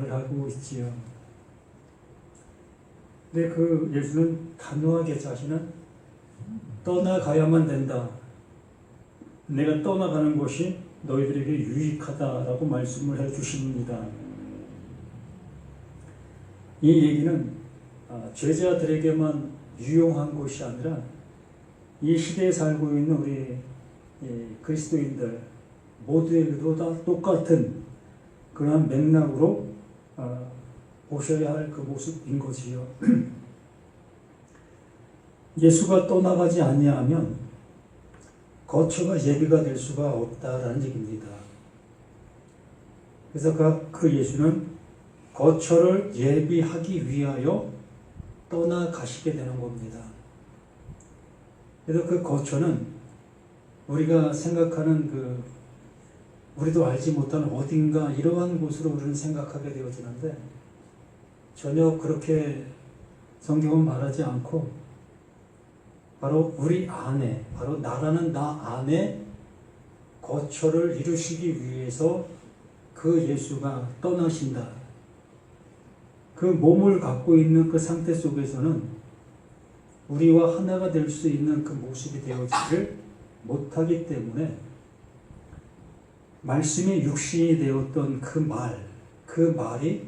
하고 있지요. 근데 그 예수는 단호하게 자신은 떠나가야만 된다. 내가 떠나가는 것이 너희들에게 유익하다라고 말씀을 해주십니다. 이 얘기는 제자들에게만 유용한 것이 아니라 이 시대에 살고 있는 우리 그리스도인들 모두에게도 다 똑같은 그러한 맥락으로 보셔야 할 그 모습인 거지요. 예수가 떠나가지 아니하면 거처가 예비가 될 수가 없다라는 얘기입니다. 그래서 그 예수는 거처를 예비하기 위하여 떠나가시게 되는 겁니다. 그래서 그 거처는 우리가 생각하는 우리도 알지 못하는 어딘가 이러한 곳으로 우리는 생각하게 되어지는데 전혀 그렇게 성경은 말하지 않고 바로 우리 안에, 바로 나라는 나 안에 거처를 이루시기 위해서 그 예수가 떠나신다. 그 몸을 갖고 있는 그 상태 속에서는 우리와 하나가 될 수 있는 그 모습이 되어지지를 못하기 때문에 말씀이 육신이 되었던 그 말이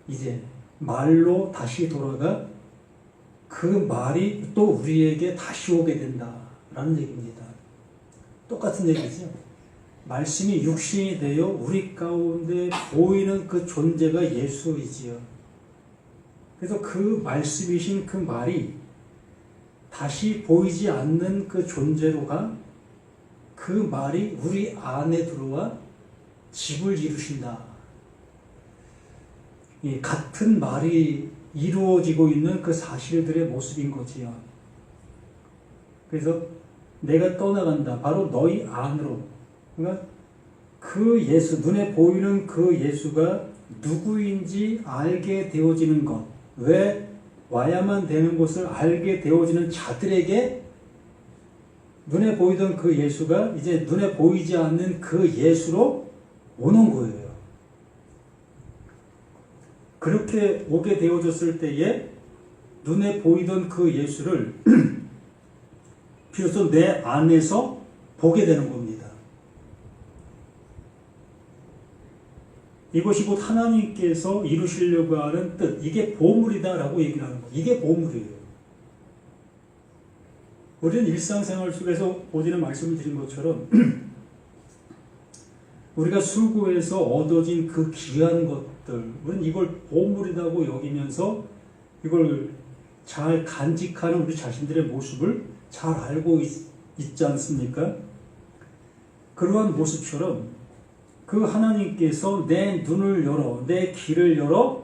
이제 말로 다시 돌아가 그 말이 또 우리에게 다시 오게 된다라는 얘기입니다. 똑같은 얘기죠. 말씀이 육신이 되어 우리 가운데 보이는 그 존재가 예수이지요. 그래서 그 말씀이신 그 말이 다시 보이지 않는 그 존재로가 그 말이 우리 안에 들어와 집을 이루신다. 이 같은 말이 이루어지고 있는 그 사실들의 모습인 거지요. 그래서 내가 떠나간다. 바로 너희 안으로. 그러니까 그 예수, 눈에 보이는 그 예수가 누구인지 알게 되어지는 것. 왜 와야만 되는 것을 알게 되어지는 자들에게 눈에 보이던 그 예수가 이제 눈에 보이지 않는 그 예수로 오는 거예요. 그렇게 오게 되어졌을 때에 눈에 보이던 그 예수를 비로소 내 안에서 보게 되는 겁니다. 이것이 곧 하나님께서 이루시려고 하는 뜻, 이게 보물이다라고 얘기를 하는 거예요. 이게 보물이에요. 우리는 일상생활 속에서 어제는 말씀을 드린 것처럼 우리가 수고해서 얻어진 그 귀한 것들, 우리는 이걸 보물이라고 여기면서 이걸 잘 간직하는 우리 자신들의 모습을 잘 알고 있지 않습니까? 그러한 모습처럼 그 하나님께서 내 눈을 열어, 내 귀를 열어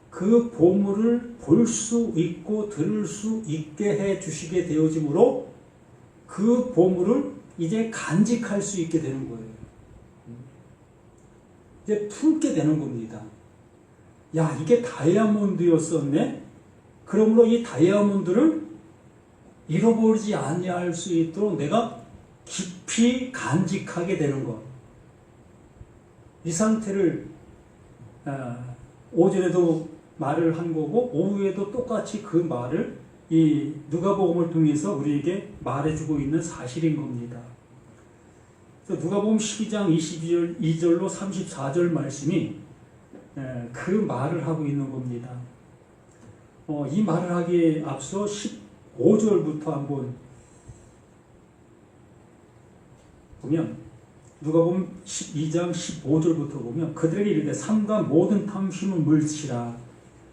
그 보물을 볼 수 있고 들을 수 있게 해 주시게 되어지므로 그 보물을 이제 간직할 수 있게 되는 거예요. 이제 품게 되는 겁니다. 야, 이게 다이아몬드였었네? 그러므로 이 다이아몬드를 잃어버리지 아니할 수 있도록 내가 깊이 간직하게 되는 것. 이 상태를 오전에도 말을 한 거고 오후에도 똑같이 그 말을 이 누가복음을 통해서 우리에게 말해주고 있는 사실인 겁니다. 그래서 누가복음 12장 22절로 34절 말씀이 그 말을 하고 있는 겁니다. 이 말을 하기에 앞서 15절부터 한번 보면 누가복음 12장 15절부터 보면 그들에게 이르되 삼가 모든 탐심은 물치라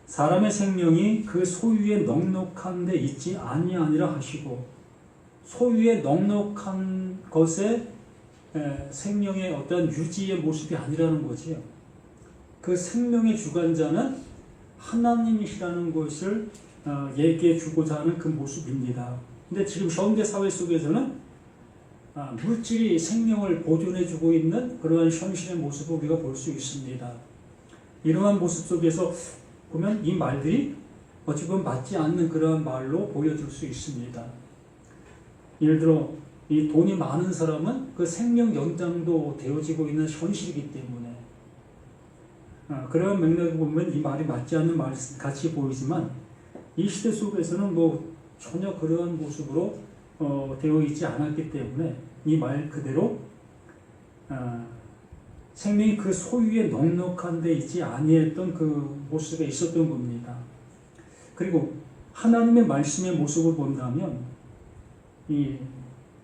사람의 생명이 그 소유에 넉넉한 데 있지 아니하니라 하시고 소유에 넉넉한 것에 생명의 어떤 유지의 모습이 아니라는 거지요. 그 생명의 주관자는 하나님이시라는 것을 얘기해 주고자 하는 그 모습입니다. 근데 지금 현대 사회 속에서는 물질이 생명을 보존해 주고 있는 그러한 현실의 모습을 우리가 볼 수 있습니다. 이러한 모습 속에서 보면 이 말들이 어찌 보면 맞지 않는 그러한 말로 보여줄 수 있습니다. 예를 들어 이 돈이 많은 사람은 그 생명 연장도 되어지고 있는 현실이기 때문에 그런 맥락을 보면 이 말이 맞지 않는 말 같이 보이지만 이 시대 속에서는 뭐 전혀 그러한 모습으로 되어 있지 않았기 때문에 이 말 그대로 생명이 그 소유에 넉넉한 데 있지 아니했던 그 모습에 있었던 겁니다. 그리고 하나님의 말씀의 모습을 본다면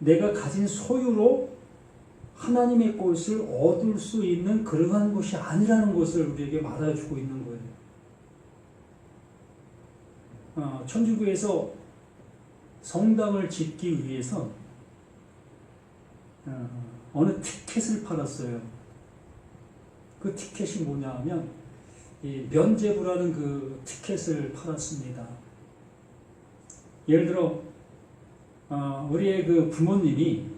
내가 가진 소유로 하나님의 것을 얻을 수 있는 그러한 것이 아니라는 것을 우리에게 말해주고 있는 거예요. 천주교에서 성당을 짓기 위해서 어느 티켓을 팔았어요. 그 티켓이 뭐냐 하면 이 면죄부라는 그 티켓을 팔았습니다. 예를 들어 우리의 그 부모님이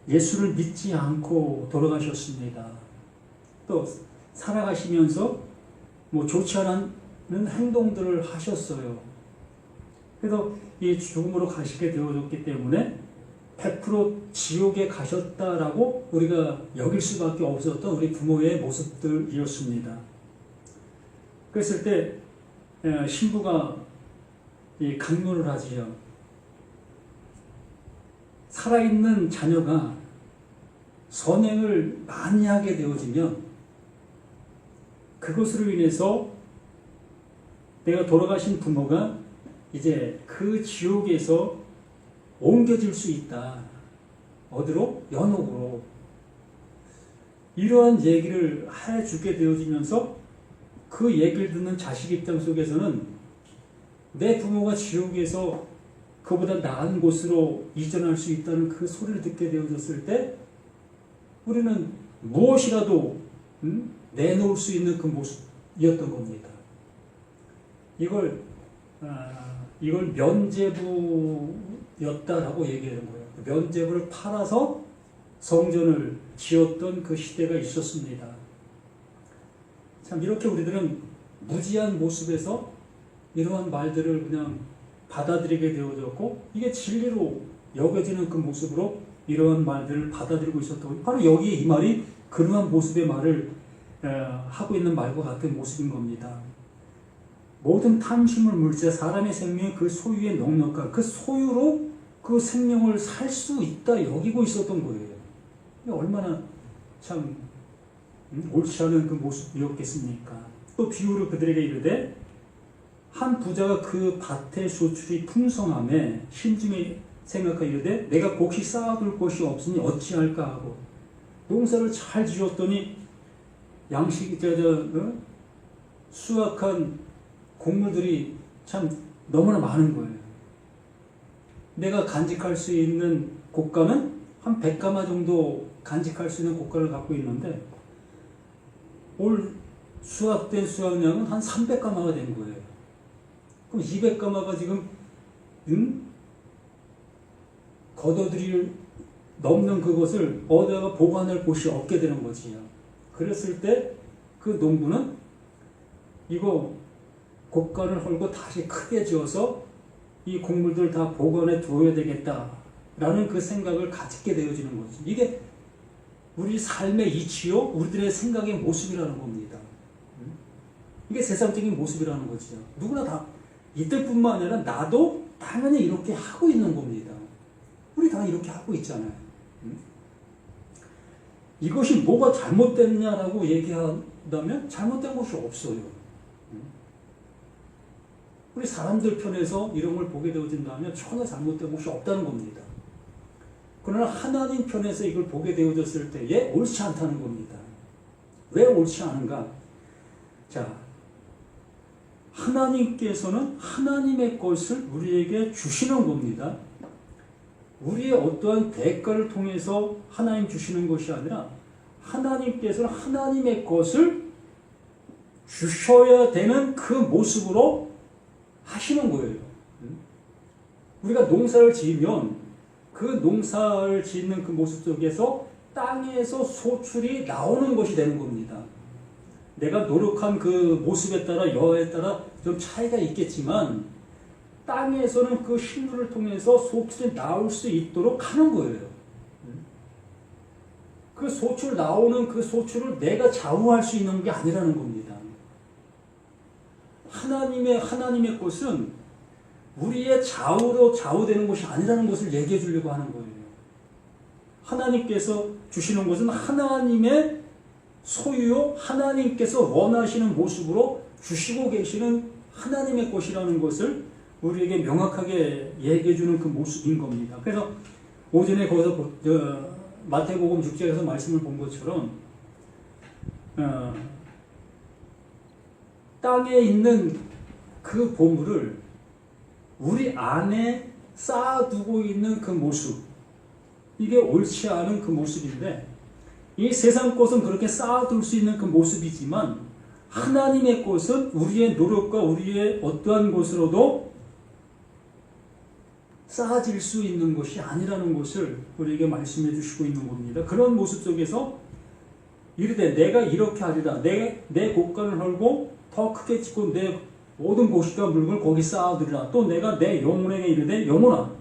예수를 믿지 않고 돌아가셨습니다. 또 살아가시면서 뭐 좋지 않은 행동들을 하셨어요. 그래서 이 죽음으로 가시게 되어졌기 때문에 100% 지옥에 가셨다라고 우리가 여길 수밖에 없었던 우리 부모의 모습들이었습니다. 그랬을 때 신부가 이 강론을 하지요. 살아있는 자녀가 선행을 많이 하게 되어지면 그것으로 인해서 내가 돌아가신 부모가 이제 그 지옥에서 옮겨질 수 있다. 어디로? 연옥으로. 이러한 얘기를 해주게 되어지면서 그 얘기를 듣는 자식 입장 속에서는 내 부모가 지옥에서 그보다 나은 곳으로 이전할 수 있다는 그 소리를 듣게 되어졌을 때 우리는 무엇이라도 내놓을 수 있는 그 모습이었던 겁니다. 이걸 면죄부였다라고 얘기하는 거예요. 면죄부를 팔아서 성전을 지었던 그 시대가 있었습니다. 참 이렇게 우리들은 무지한 모습에서 이러한 말들을 그냥 받아들이게 되어졌고 이게 진리로 여겨지는 그 모습으로 이러한 말들을 받아들이고 있었다고. 바로 여기에 이 말이 그러한 모습의 말을 하고 있는 말과 같은 모습인 겁니다. 모든 탐심을 물자 사람의 생명이 그 소유에 넉넉한 그 소유로 그 생명을 살 수 있다 여기고 있었던 거예요. 얼마나 참 옳지 않은 그 모습이었겠습니까? 또 비유를 그들에게 이르되 한 부자가 그 밭의 소출이 풍성함에 심중에 생각하여 이르되 내가 곡식 쌓아둘 곳이 없으니 어찌할까 하고 농사를 잘 지었더니 수확한 곡물들이 참 너무나 많은 거예요. 내가 간직할 수 있는 곡간은 한 100가마 정도 간직할 수 있는 곡간을 갖고 있는데 올 수확된 수확량은 한 300가마가 된 거예요. 그럼 200가마가 지금 걷어들일 넘는 그것을 어디다가 보관할 곳이 없게 되는 거지요. 그랬을 때 그 농부는 이거 곡간을 헐고 다시 크게 지어서 이 곡물들을 다 보관해 두어야 되겠다라는 그 생각을 가지게 되어지는 거죠. 이게 우리 삶의 이치요, 우리들의 생각의 모습이라는 겁니다. 이게 세상적인 모습이라는 거죠. 누구나 다 이때뿐만 아니라 나도 당연히 이렇게 하고 있는 겁니다. 우리 다 이렇게 하고 있잖아요. 이것이 뭐가 잘못됐냐라고 얘기한다면 잘못된 것이 없어요. 우리 사람들 편에서 이런 걸 보게 되어진다면 전혀 잘못된 것이 없다는 겁니다. 그러나 하나님 편에서 이걸 보게 되어졌을 때에 옳지 않다는 겁니다. 왜 옳지 않은가? 자, 하나님께서는 하나님의 것을 우리에게 주시는 겁니다. 우리의 어떠한 대가를 통해서 하나님 주시는 것이 아니라 하나님께서는 하나님의 것을 주셔야 되는 그 모습으로 하시는 거예요. 우리가 농사를 지으면 그 농사를 짓는 그 모습 속에서 땅에서 소출이 나오는 것이 되는 겁니다. 내가 노력한 그 모습에 따라 여하에 따라 좀 차이가 있겠지만 땅에서는 그 식물을 통해서 소출이 나올 수 있도록 하는 거예요. 그 소출 나오는 그 소출을 내가 좌우할 수 있는 게 아니라는 겁니다. 하나님의 것은 우리의 좌우로 좌우되는 것이 아니라는 것을 얘기해 주려고 하는 거예요. 하나님께서 주시는 것은 하나님의 소유요, 하나님께서 원하시는 모습으로 주시고 계시는 하나님의 것이라는 것을 우리에게 명확하게 얘기해 주는 그 모습인 겁니다. 그래서 오전에 거기서 마태복음 6장에서 말씀을 본 것처럼 땅에 있는 그 보물을 우리 안에 쌓아두고 있는 그 모습, 이게 옳지 않은 그 모습인데, 이 세상 것은 그렇게 쌓아둘 수 있는 그 모습이지만 하나님의 것은 우리의 노력과 우리의 어떠한 것으로도 쌓아질 수 있는 것이 아니라는 것을 우리에게 말씀해 주시고 있는 겁니다. 그런 모습 속에서 이르되 내가 이렇게 하리라. 내 곳간을 헐고 더 크게 짓고 내 모든 곳과 물건을 거기 쌓아두리라. 또 내가 내 영혼에게 이르되 영혼아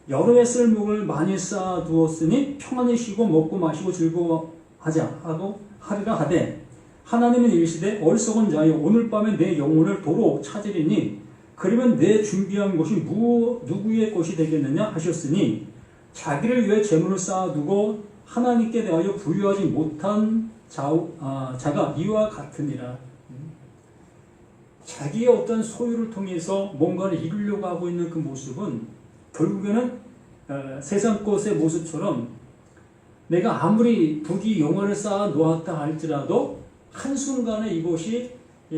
여러 해 쓸 물을 많이 쌓아두었으니 평안히 쉬고 먹고 마시고 즐거워하자 하고 하리라 하되 하나님은 이르시되 어리석은 자여 오늘 밤에 내 영혼을 도로 찾으리니 그러면 내 준비한 것이 누구의 것이 되겠느냐 하셨으니 자기를 위해 재물을 쌓아두고 하나님께 대하여 부유하지 못한 자가 이와 같으니라. 자기의 어떤 소유를 통해서 뭔가를 이루려고 하고 있는 그 모습은 결국에는 세상 것의 모습처럼 내가 아무리 부귀 영화를 쌓아 놓았다 할지라도 한순간에 이것이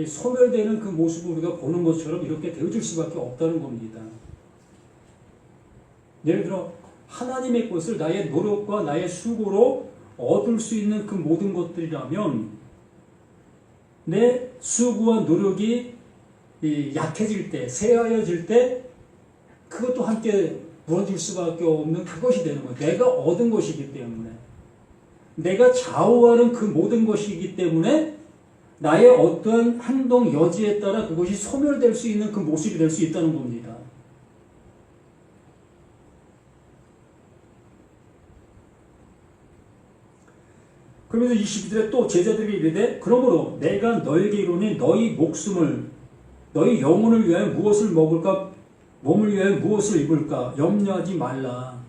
소멸되는 그 모습을 우리가 보는 것처럼 이렇게 되어질 수밖에 없다는 겁니다. 예를 들어 하나님의 것을 나의 노력과 나의 수고로 얻을 수 있는 그 모든 것들이라면 내 수고와 노력이 약해질 때, 쇠하여질 때 그것도 함께 무너질 수밖에 없는 그것이 되는 거예요. 내가 얻은 것이기 때문에, 내가 좌우하는 그 모든 것이기 때문에 나의 어떤 행동 여지에 따라 그것이 소멸될 수 있는 그 모습이 될 수 있다는 겁니다. 그러면서 22절에 또 제자들이 이르되 그러므로 내가 너에게 이르노니 너희 목숨을 너희 영혼을 위하여 무엇을 먹을까 몸을 위하여 무엇을 입을까 염려하지 말라.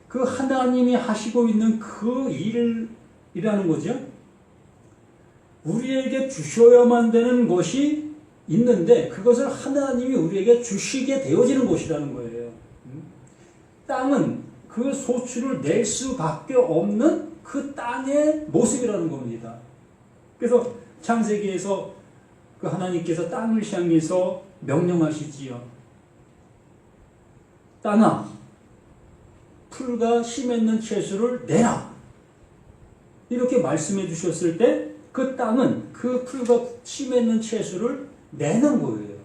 그 하나님이 하시고 있는 그 일이라는 거죠. 우리에게 주셔야만 되는 것이 있는데 그것을 하나님이 우리에게 주시게 되어지는 것이라는 거예요. 땅은 그 소출을 낼 수밖에 없는 그 땅의 모습이라는 겁니다. 그래서 창세기에서 그 하나님께서 땅을 향해서 명령하시지요. 땅아, 풀과 씨 맺는 채소를 내라. 이렇게 말씀해 주셨을 때 그 땅은 그 풀과 씨 맺는 채소를 내는 거예요.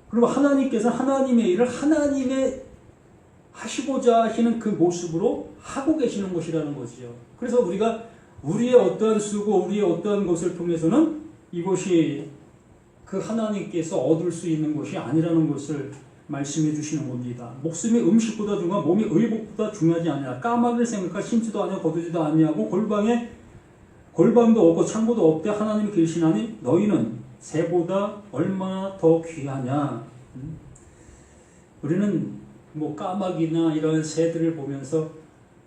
그리고 하나님께서 하나님의 일을 하나님의 하시고자 하시는 그 모습으로 하고 계시는 것이라는 것이죠. 그래서 우리가 우리의 어떠한 수고, 우리의 어떠한 것을 통해서는 이것이 그 하나님께서 얻을 수 있는 것이 아니라는 것을 말씀해 주시는 겁니다. 목숨이 음식보다 중요하고 몸이 의복보다 중요하지 않냐. 까마귀를 생각할 심지도 아니하고 거두지도 아니하고 골방도 없고 창고도 없되 하나님이 계시나니 너희는 새보다 얼마나 더 귀하냐. 우리는 뭐 까마귀나 이런 새들을 보면서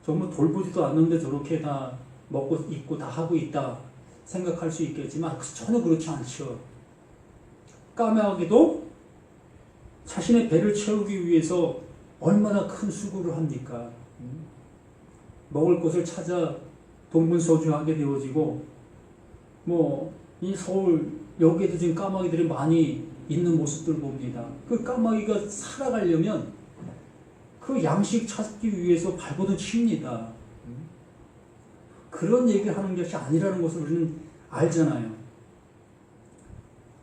정말 돌보지도 않는데 저렇게 다 먹고 입고 다 하고 있다 생각할 수 있겠지만 전혀 그렇지 않죠. 까마귀도 자신의 배를 채우기 위해서 얼마나 큰 수고를 합니까? 먹을 것을 찾아 동분서주하게 되어지고 이 서울 여기에도 지금 까마귀들이 많이 있는 모습들 봅니다. 그 까마귀가 살아가려면 그 양식 찾기 위해서 발버둥 칩니다. 그런 얘기를 하는 것이 아니라는 것을 우리는 알잖아요.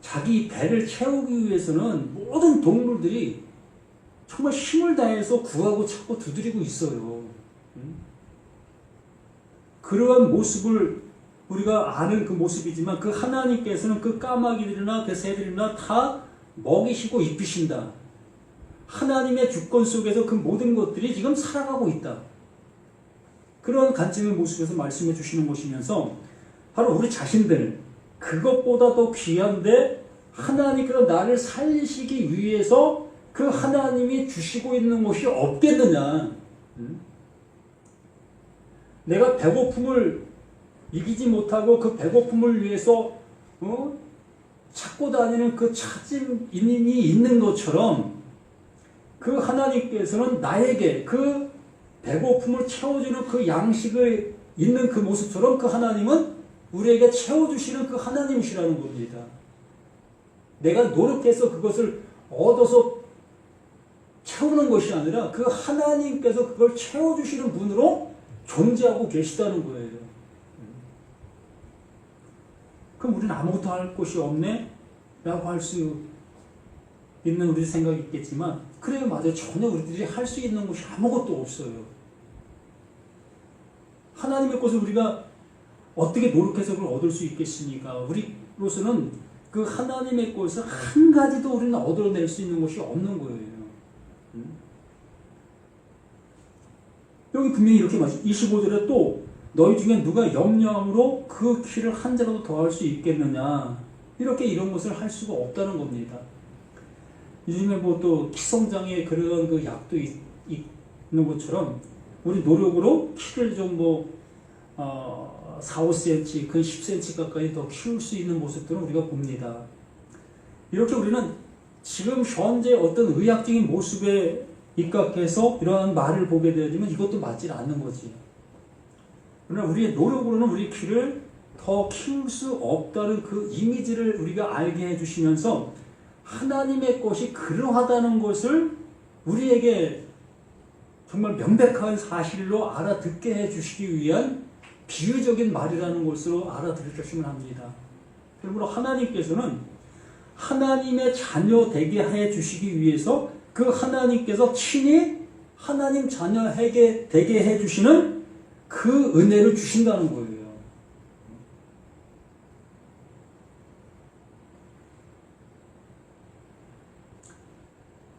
자기 배를 채우기 위해서는 모든 동물들이 정말 힘을 다해서 구하고 찾고 두드리고 있어요. 그러한 모습을 우리가 아는 그 모습이지만 그 하나님께서는 그 까마귀들이나 그 새들이나 다 먹이시고 입히신다. 하나님의 주권 속에서 그 모든 것들이 지금 살아가고 있다. 그런 관점의 모습에서 말씀해 주시는 것이면서 바로 우리 자신들 그것보다 더 귀한데 하나님께서 나를 살리시기 위해서 그 하나님이 주시고 있는 것이 없겠느냐. 내가 배고픔을 이기지 못하고 그 배고픔을 위해서 찾고 다니는 그 찾은 인이 있는 것처럼 그 하나님께서는 나에게 그 배고픔을 채워주는 그 양식을 있는 그 모습처럼 그 하나님은 우리에게 채워주시는 그 하나님이시라는 겁니다. 내가 노력해서 그것을 얻어서 채우는 것이 아니라 그 하나님께서 그걸 채워주시는 분으로 존재하고 계시다는 거예요. 그럼 우리는 아무것도 할 곳이 없네? 라고 할 수 있는 우리 생각이 있겠지만 그래요, 맞아요. 전혀 우리들이 할 수 있는 것이 아무것도 없어요. 하나님의 것을 우리가 어떻게 노력해서 그걸 얻을 수 있겠습니까? 우리로서는 그 하나님의 것을 한 가지도 우리는 얻어낼 수 있는 것이 없는 거예요. 여기 분명히 이렇게 말씀, 25절에 또 너희 중에 누가 염려함으로 그 키를 한 자라도 더할 수 있겠느냐, 이렇게 이런 것을 할 수가 없다는 겁니다. 요즘에 뭐 또 키성장에 그런 그 약도 있는 것처럼 우리 노력으로 키를 좀 4, 5cm, 그 10cm 가까이 더 키울 수 있는 모습들은 우리가 봅니다. 이렇게 우리는 지금 현재 어떤 의학적인 모습에 입각해서 이러한 말을 보게 되지만 이것도 맞지 않는 거지. 그러나 우리의 노력으로는 우리 키를 더 키울 수 없다는 그 이미지를 우리가 알게 해주시면서 하나님의 것이 그러하다는 것을 우리에게 정말 명백한 사실로 알아듣게 해주시기 위한 비유적인 말이라는 것으로 알아들으셨으면 합니다. 그러므로 하나님께서는 하나님의 자녀 되게 해주시기 위해서 그 하나님께서 친히 하나님 자녀 되게 해주시는 그 은혜를 주신다는 거예요.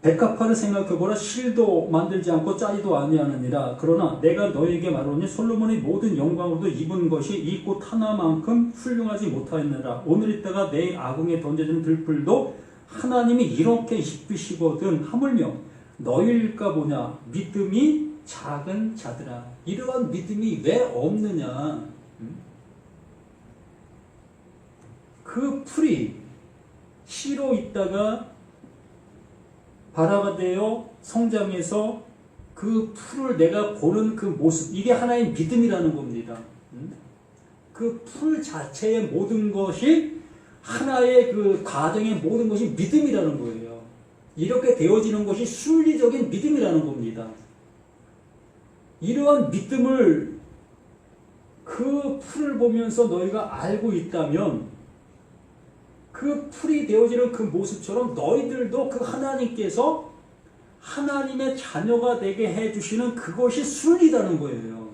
백합화를 생각해보라. 실도 만들지 않고 짜리도 아니하느니라. 그러나 내가 너에게 말하노니 솔로몬의 모든 영광으로도 입은 것이 이 꽃 하나만큼 훌륭하지 못하였느라. 오늘 있다가 내일 아궁에 던져지는 들풀도 하나님이 이렇게 입히시거든 하물며 너희일까 보냐. 믿음이 작은 자들아. 이러한 믿음이 왜 없느냐. 그 풀이 씨로 있다가 발화가 되어 성장해서 그 풀을 내가 보는 그 모습, 이게 하나의 믿음이라는 겁니다. 그 풀 자체의 모든 것이 하나의 그 과정의 모든 것이 믿음이라는 거예요. 이렇게 되어지는 것이 순리적인 믿음이라는 겁니다. 이러한 믿음을 그 풀을 보면서 너희가 알고 있다면 그 풀이 되어지는 그 모습처럼 너희들도 그 하나님께서 하나님의 자녀가 되게 해주시는 그것이 순리라는 거예요.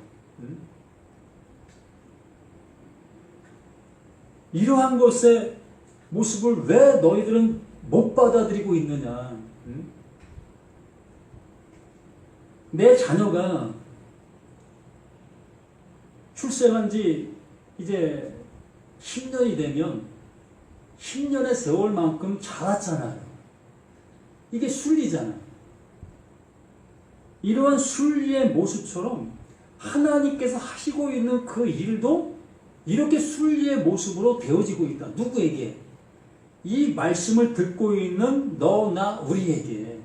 이러한 것의 모습을 왜 너희들은 못 받아들이고 있느냐. 내 자녀가 출생한 지 이제 10년이 되면 10년의 세월만큼 자랐잖아요. 이게 순리잖아요. 이러한 순리의 모습처럼 하나님께서 하시고 있는 그 일도 이렇게 순리의 모습으로 되어지고 있다. 누구에게? 이 말씀을 듣고 있는 너, 나, 우리에게.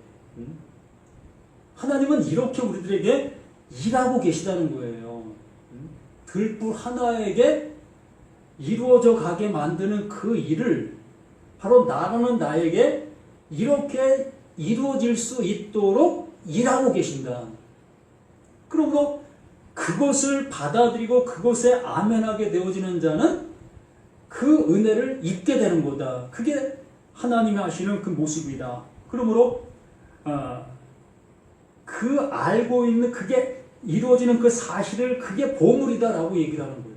하나님은 이렇게 우리들에게 일하고 계시다는 거예요. 들불 하나에게 이루어져 가게 만드는 그 일을 바로 나라는 나에게 이렇게 이루어질 수 있도록 일하고 계신다. 그러므로 그것을 받아들이고 그것에 아멘하게 되어지는 자는 그 은혜를 입게 되는 거다. 그게 하나님이 하시는 그 모습이다. 그러므로 그 알고 있는 그게 이루어지는 그 사실을 그게 보물이다라고 얘기를 하는 거예요.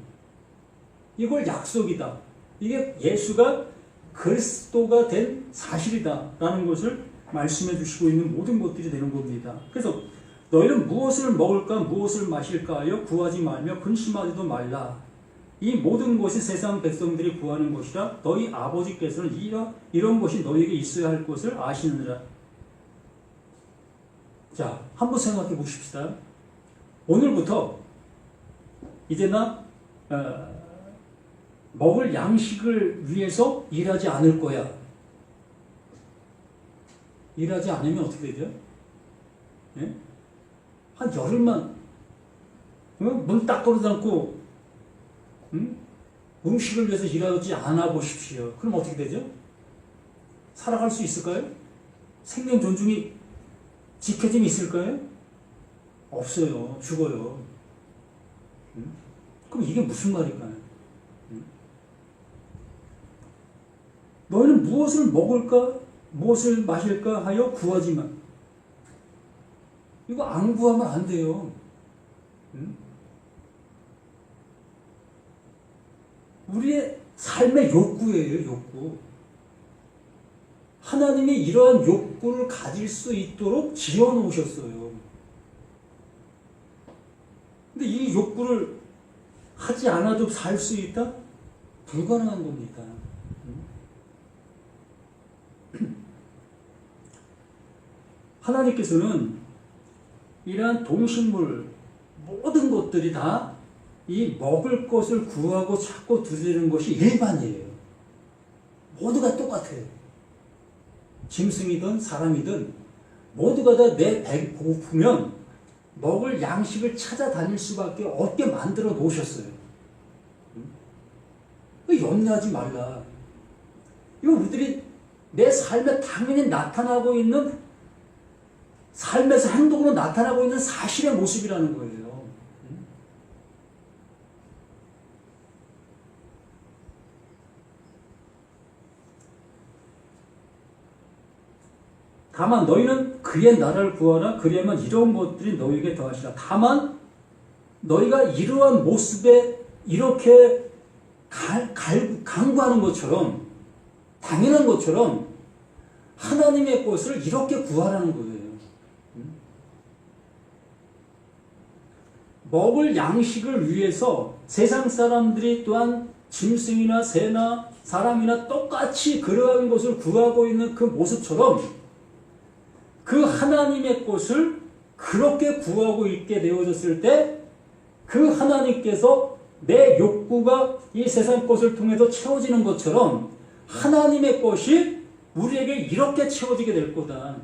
이걸 약속이다. 이게 예수가 그리스도가 된 사실이다라는 것을 말씀해 주시고 있는 모든 것들이 되는 겁니다. 그래서 너희는 무엇을 먹을까 무엇을 마실까 하여 구하지 말며 근심하지도 말라. 이 모든 것이 세상 백성들이 구하는 것이라 너희 아버지께서는 이런 것이 너희에게 있어야 할 것을 아시느니라. 자, 한번 생각해 보십시다. 오늘부터 이제 나 먹을 양식을 위해서 일하지 않을 거야. 일하지 않으면 어떻게 되죠? 예? 한 열흘만 문 딱 걸어 닫고 음식을 위해서 일하지 않아 보십시오. 그럼 어떻게 되죠? 살아갈 수 있을까요? 생명 존중이 지켜짐이 있을까요? 없어요. 죽어요. 그럼 이게 무슨 말일까요? 너희는 무엇을 먹을까 무엇을 마실까 하여 구하지만 이거 안 구하면 안 돼요. 우리의 삶의 욕구예요. 욕구. 하나님이 이러한 욕구를 가질 수 있도록 지어놓으셨어요. 근데 이 욕구를 하지 않아도 살 수 있다? 불가능한 겁니다. 하나님께서는 이러한 동식물 모든 것들이 다 이 먹을 것을 구하고 찾고 두드리는 것이 일반이에요. 모두가 똑같아요. 짐승이든 사람이든 모두가 다 내 배 고프면 먹을 양식을 찾아다닐 수밖에 없게 만들어 놓으셨어요. 염려하지 말라. 이거 우리들이 내 삶에 당연히 나타나고 있는 삶에서 행동으로 나타나고 있는 사실의 모습이라는 거예요. 다만 너희는 그의 나라를 구하라. 그리하면 이런 것들이 너희에게 더하시라. 다만 너희가 이러한 모습에 이렇게 강구하는 것처럼 당연한 것처럼 하나님의 것을 이렇게 구하라는 거예요. 먹을 양식을 위해서 세상 사람들이 또한 짐승이나 새나 사람이나 똑같이 그러한 것을 구하고 있는 그 모습처럼 그 하나님의 것을 그렇게 구하고 있게 되어졌을 때 그 하나님께서 내 욕구가 이 세상 것을 통해서 채워지는 것처럼 하나님의 것이 우리에게 이렇게 채워지게 될 거다.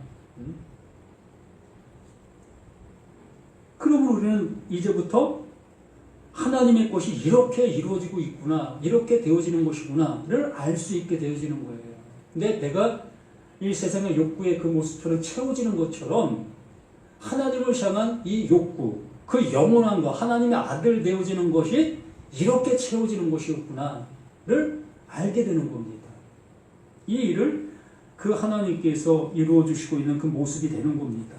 그러면 우리는 이제부터 하나님의 것이 이렇게 이루어지고 있구나, 이렇게 되어지는 것이구나를 알 수 있게 되어지는 거예요. 근데 내가 이 세상의 욕구의 그 모습처럼 채워지는 것처럼 하나님을 향한 이 욕구, 그 영원한 것, 하나님의 아들 되어지는 것이 이렇게 채워지는 것이었구나를 알게 되는 겁니다. 이 일을 그 하나님께서 이루어 주시고 있는 그 모습이 되는 겁니다.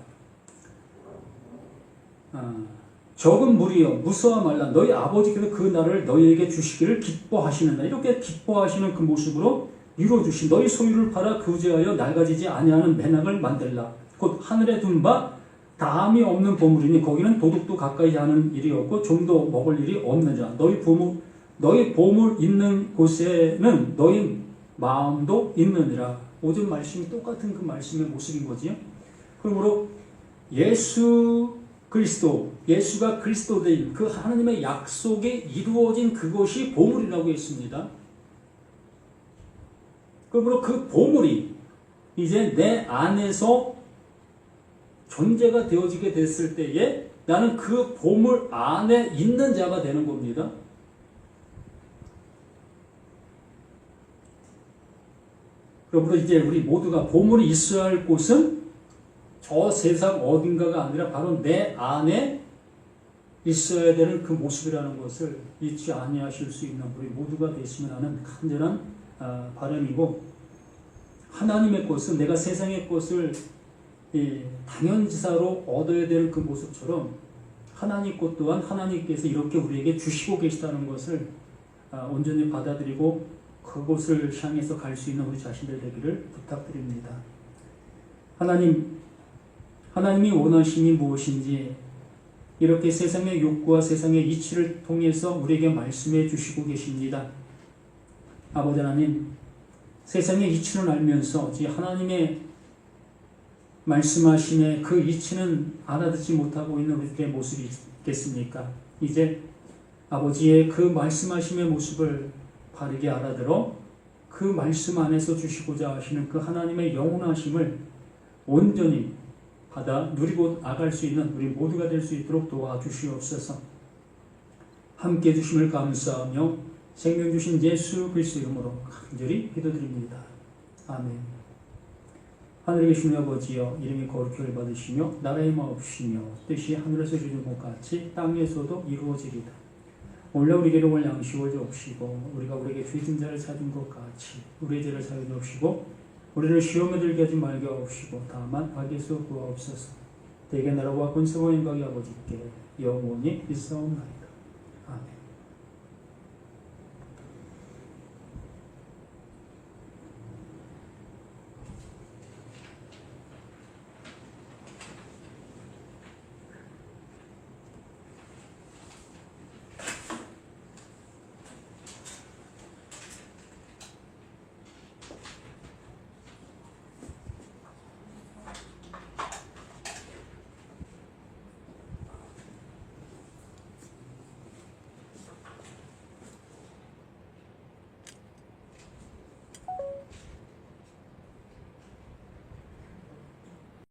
적은 무리여 무서워 말라. 너희 아버지께서 그 나라를 너희에게 주시기를 기뻐하시는다. 이렇게 기뻐하시는 그 모습으로 이루어 주신 너희 소유를 팔아 구제하여 낡아지지 아니하는 매낙을 만들라. 곧 하늘에 둔 바 다함이 없는 보물이니 거기는 도둑도 가까이 하는 일이 없고 좀도 먹을 일이 없느니라. 너희 보물 있는 곳에는 너희 마음도 있느니라. 모든 말씀이 똑같은 그 말씀의 모습인 거지요. 그러므로 예수 그리스도, 예수가 그리스도인 그 하나님의 약속이 이루어진 그것이 보물이라고 했습니다. 그러므로 그 보물이 이제 내 안에서 존재가 되어지게 됐을 때에 나는 그 보물 안에 있는 자가 되는 겁니다. 그러므로 이제 우리 모두가 보물이 있어야 할 곳은 저 세상 어딘가가 아니라 바로 내 안에 있어야 되는 그 모습이라는 것을 잊지 아니하실 수 있는 우리 모두가 되시면 하는 간절한 바람이고, 하나님의 것은 내가 세상의 것을 당연지사로 얻어야 되는 그 모습처럼 하나님 것 또한 하나님께서 이렇게 우리에게 주시고 계시다는 것을 온전히 받아들이고 그곳을 향해서 갈 수 있는 우리 자신들 되기를 부탁드립니다. 하나님이 원하심이 무엇인지 이렇게 세상의 욕구와 세상의 이치를 통해서 우리에게 말씀해 주시고 계십니다. 아버지 하나님, 세상의 이치는 알면서 하나님의 말씀하심의 그 이치는 알아듣지 못하고 있는 우리들의 모습이 있겠습니까? 이제 아버지의 그 말씀하심의 모습을 바르게 알아들어 그 말씀 안에서 주시고자 하시는 그 하나님의 영원하심을 온전히 받아 누리고 나갈 수 있는 우리 모두가 될 수 있도록 도와주시옵소서. 함께 주심을 감사하며 생명 주신 예수 그리스도 이름으로 간절히 기도드립니다. 아멘. 하늘에 계신 아버지여, 이름이 거룩히 받으시며 나라의 마옵시며 뜻이 하늘에서 이루어진 것 같이 땅에서도 이루어지리다. 오늘 우리에게 오늘 양식을 주옵시고 우리가 우리에게 죄진 자를 사준 것 같이 우리의 죄를 사여 주옵시고 우리를 시험에 들게 하지 말게 하옵시고 다만 악에서 구하옵소서. 대개 나라와 권세와 영광이 아버지께 영원히 있사옵나이다. 아멘.